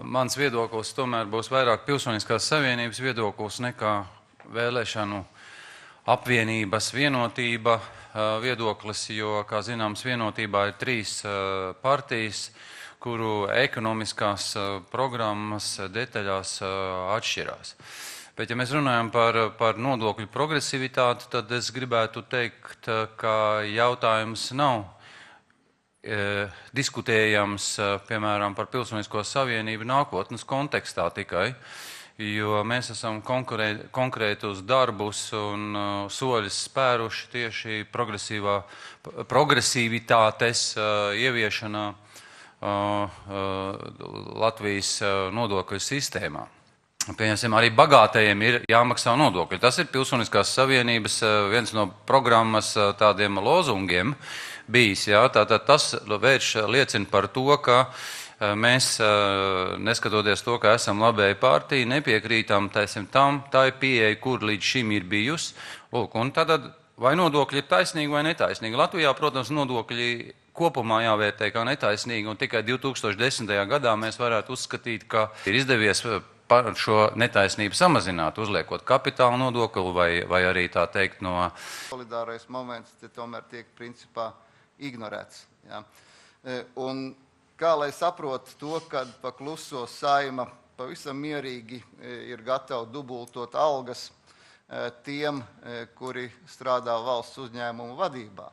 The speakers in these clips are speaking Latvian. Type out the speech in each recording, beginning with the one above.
mans viedoklis tomēr būs vairāk Pilsoniskās savienības viedoklis nekā vēlēšanu apvienības vienotība viedoklis, jo, kā zināms, vienotībā ir 3 partijas, kuru ekonomiskās programmas detaļās atšķirās. Bet, ja mēs runājam par nodokļu progresivitāti, tad es gribētu teikt, ka jautājums nav diskutējams, piemēram, par Pilsonisko savienību nākotnes kontekstā tikai, jo mēs esam konkrētus darbus un soļus spēruši tieši progresivitātes ieviešanā Latvijas nodokļu sistēmā. Pieņemsim, arī bagātajiem ir jāmaksā nodokļi. Tas ir Pilsoniskās savienības viens no programmas tādiem lozungiem bijis. Jā, tātad tas liecina par to, ka mēs, neskatoties to, ka esam labēja partija, nepiekrītam tā ir pieeja, kur līdz šim ir bijusi. Lūk, un tad vai nodokļi ir taisnīgi vai netaisnīgi? Latvijā, protams, nodokļi kopumā jāvērtē kā netaisnīgi, un tikai 2010. gadā mēs varētu uzskatīt, ka ir izdevies šo netaisnību samazināt, uzliekot kapitāla nodokli vai arī tā teikt no... Solidārais moments te tomēr tiek principā ignorēts. Ja? Un kā lai saprot to, kad pa kluso Saeima pavisam mierīgi ir gatava dubultot algas tiem, kuri strādā valsts uzņēmumu vadībā.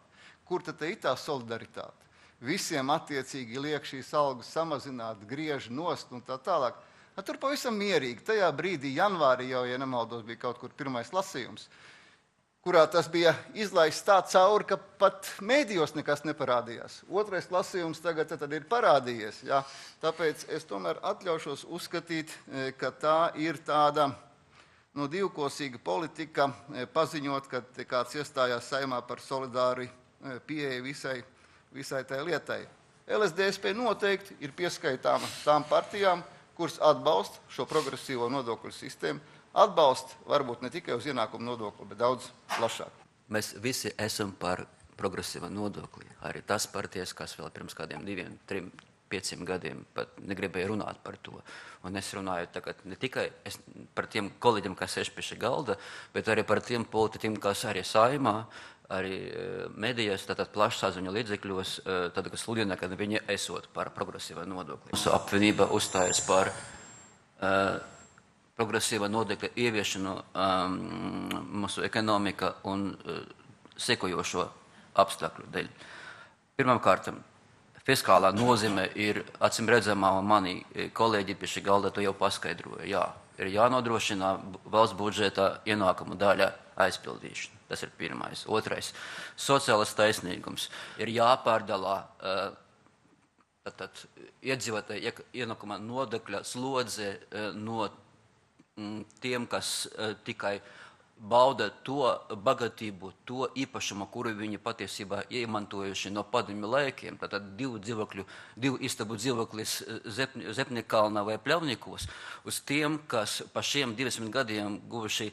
Kur tad ir tā solidaritāte? Visiem attiecīgi liek šīs algas samazināt, griež nost un tā tālāk. Tur pavisam mierīgi. Tajā brīdī, janvārī jau, ja nemaldos, bija kaut kur pirmais lasījums, kurā tas bija izlaists tā cauri, ka pat mēdījos nekas neparādījās. Otrais lasījums tagad tad ir parādījies. Ja? Tāpēc es tomēr atļaušos uzskatīt, ka tā ir tāda divkosīga politika, paziņot, ka kāds iestājās Saeimā par solidāru pieeju visai tai lietai. LSDSP noteikti ir pieskaitāma tām partijām, kuras atbalsta šo progresīvo nodokļu sistēmu, atbalsta varbūt ne tikai uz ienākumu nodokli, bet daudz plašāk. Mēs visi esam par progresīvu nodokli. Arī tas partijas, kas vēl pirms kādiem 2, 3, 5 gadiem pat negribēja runāt par to. Un es runāju tagad ne tikai par tiem kolēģiem, kas sēž pie šī galda, bet arī par tiem politiķiem, kas arī Saeimā, arī medijos, tātad plašsaziņu līdzekļos, tad, kas sludina, ka viņi esot par progresīvu nodokli. Mūsu apvienība uzstājas par progresīvu nodokļu ieviešanu mūsu ekonomika un sekojošo apstākļu dēļ. Pirmkārt, fiskālā nozīme ir acīm redzamā, un mani kolēģi pie šī galda to jau paskaidroja. Jā, ir jānodrošina valsts budžeta ienākumu daļa aizpildīšana. Tas ir pirmais. Otrais, sociālais taisnīgums. Ir jāpārdalā iedzīvotāju ienākuma nodokļa slodze no tiem, kas tikai bauda to bagātību, to īpašumu, kuru viņi patiesībā iemantojuši no padomju laikiem. Tātad 2 istabu dzīvoklis Zepņekalnā vai Pļavnikos, uz tiem, kas pa šiem 20 gadiem guvuši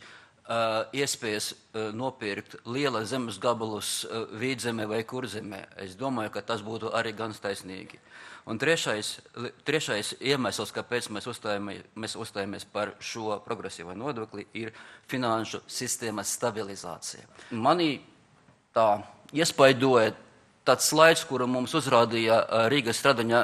iespējas nopirkt liela zemes gabalus Vīdzemē vai Kurzemē. Es domāju, ka tas būtu arī gan taisnīgi. Un trešais iemesls, kāpēc mēs uzstājamies par šo progresīvo nodokli, ir finanšu sistēmas stabilizācija. Mani tā iespaidoja tāds slaids, kuru mums uzrādīja Rīgas Stradaņa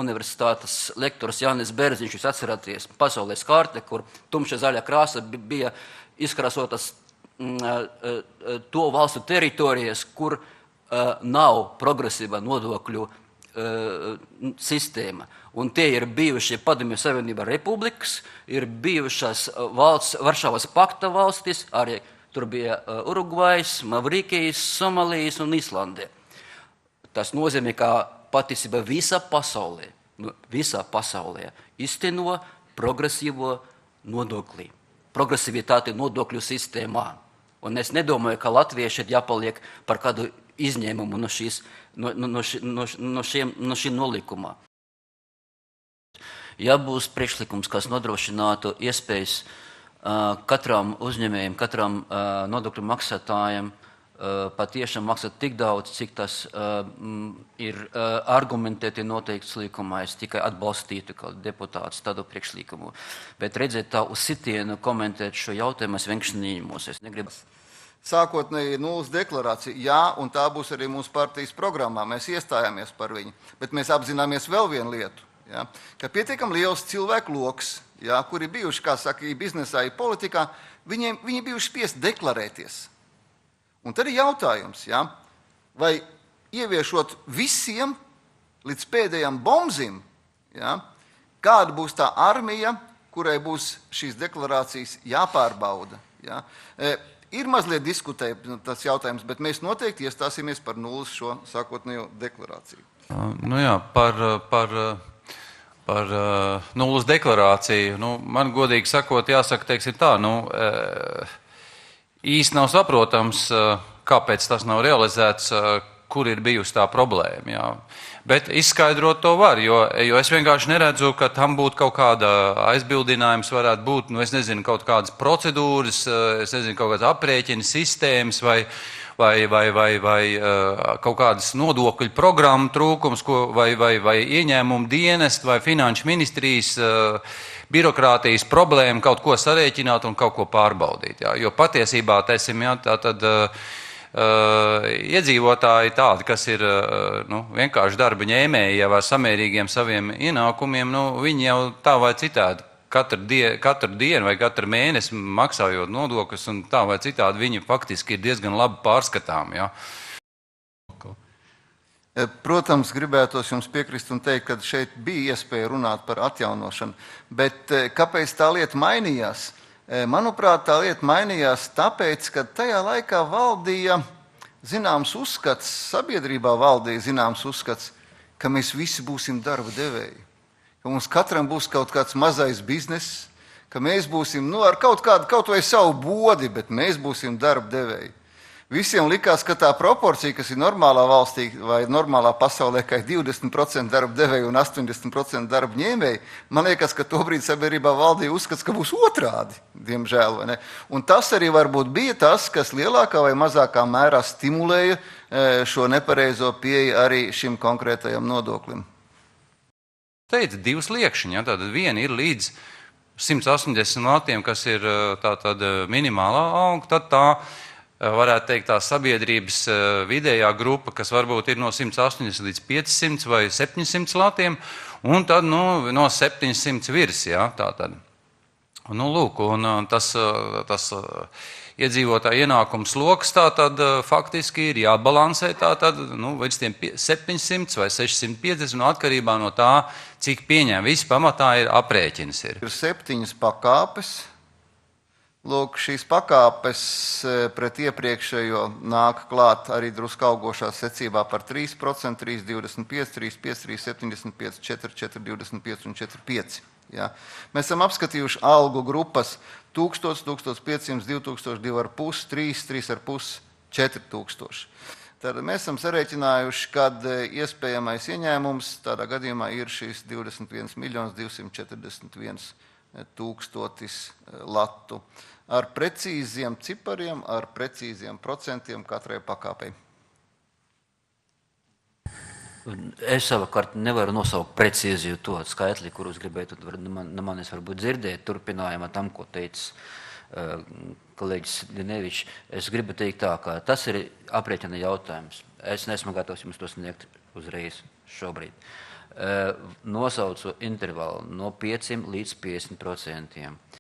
universitātes lektors Jānis Bērziņš. Jūs atceraties pasaules karte, kur tumša zaļa krāsa bija izkrāsotas to valstu teritorijas, kur nav progresīva nodokļu sistēma. Un tie ir bijušie Padomju Savienība republikas, ir bijušas Varšavas pakta valstis, arī tur bija Urugvajs, Mavrikijas, Somalijas un Islande. Tas nozīmē, ka patiesībā visā pasaulē izteno progresīvo nodokli. Progresivitāti nodokļu sistēmā. Un es nedomāju, ka latvieši ir jāpaliek par kādu izņēmumu no šī nolikuma. Ja būs priekšlikums, kas nodrošinātu iespējas katram uzņēmējam, katram nodokļu maksātājam patiešām maksā tik daudz, cik tas ir argumentēti noteikts likumā. Es tikai atbalstītu kā deputāts tādu priekšlikumu. Bet redzēt tā uz sitienu komentēt šo jautājumu, es vienkārši neņemos. Es negribu. Sākotnēji nulles deklarācija, jā, un tā būs arī mūsu partijas programmā. Mēs iestājāmies par viņu, bet mēs apzināmies vēl vienu lietu, ja, ka pietiekami liels cilvēku loks, ja, kuri bijuši, kā saka, biznesā, politikā, viņi bijuši spiest deklarēties. Un tad ir jautājums, ja, vai ieviešot visiem līdz pēdējam bombzim, ja, kāda būs tā armija, kurai būs šīs deklarācijas jāpārbauda. Ja. Ir mazliet diskutējams tas jautājums, bet mēs noteikti iestāsimies par nulles šo sākotnējo deklarāciju. Nu jā, par nulles deklarāciju. Man godīgi sakot, jāsaka, teiksim tā, īsti nav saprotams, kāpēc tas nav realizēts, kur ir bijusi tā problēma. Jā. Bet izskaidrot to var, jo es vienkārši neredzu, ka tam būtu kaut kāda aizbildinājums, varētu būt, es nezinu, kaut kādas procedūras, es nezinu, kaut kādas aprēķina sistēmas vai kaut kādas nodokļu programmu trūkums, vai ieņēmumu dienestu vai finanšu ministrijas birokrātijas problēma kaut ko sarēķināt un kaut ko pārbaudīt. Jā. Jo patiesībā, iedzīvotāji tādi, kas ir vienkārši darba ņēmēji jau ar samērīgiem saviem ienākumiem, viņi jau tā vai citādi katru dienu vai katru mēnesi maksājot nodokļus, un tā vai citādi viņi faktiski ir diezgan labi pārskatām. Ja? Protams, gribētos jums piekrist un teikt, ka šeit bija iespēja runāt par atjaunošanu, bet kāpēc tā lieta mainījās? Manuprāt, tā lieta mainījās tāpēc, ka tajā laikā valdīja zināms uzskats, sabiedrībā valdīja zināms uzskats, ka mēs visi būsim darba devēji. Ka mums katram būs kaut kāds mazais bizness, ka mēs būsim ar kaut vai savu bodi, bet mēs būsim darba devēji. Visiem likās, ka tā proporcija, kas ir normālā valstī vai normālā pasaulē, ka ir 20% darba devēju un 80% darba ņēmēji, man liekas, ka tobrīd sabiedrībā valdīja uzskats, ka būs otrādi, diemžēl. Vai ne? Un tas arī varbūt bija tas, kas lielākā vai mazākā mērā stimulēja šo nepareizo pieeju arī šim konkrētajam nodoklim. Teica divas liekšņi, ja? Tātad viena ir līdz 180 latiem, kas ir tātad minimālā alga, tad tā varētu teikt tā sabiedrības vidējā grupa, kas varbūt ir no 180 līdz 500 vai 700 latiem, un tad no 700 virs, jā, tātad. Lūk, un tas iedzīvotāju ienākums loks tātad faktiski ir jābalansē tātad, līdz tiem 700 vai 650, atkarībā no tā, cik pieņem. Viss pamatā ir aprēķins. Ir 7 pakāpes. Lūk, šīs pakāpes pret iepriekšējo nāk klāt arī drusku augošā secībā par 3%, 3,25, 3,5, 3,75, 4, 4,25 un 4,5. Ja. Mēs esam apskatījuši algu grupas 1000, 1500, 2000, 2,5, 3, 3,5, 4000. Tad mēs esam sarēķinājuši, kad iespējamais ieņēmums tādā gadījumā ir šīs 21 241 000 latu. Ar precīziem cipariem, ar precīziem procentiem katrai pakāpei. Es savukārt nevaru nosaukt precīzi to skaitli, kurus gribētu manis varbūt dzirdēt, turpinājumā tam, ko teica kolēģis Linevičs. Es gribu teikt tā, ka tas ir aprēķina jautājums. Es neesmu gatavs jums to sniegt uzreiz šobrīd. Nosaucu intervalu no 5 līdz 50%.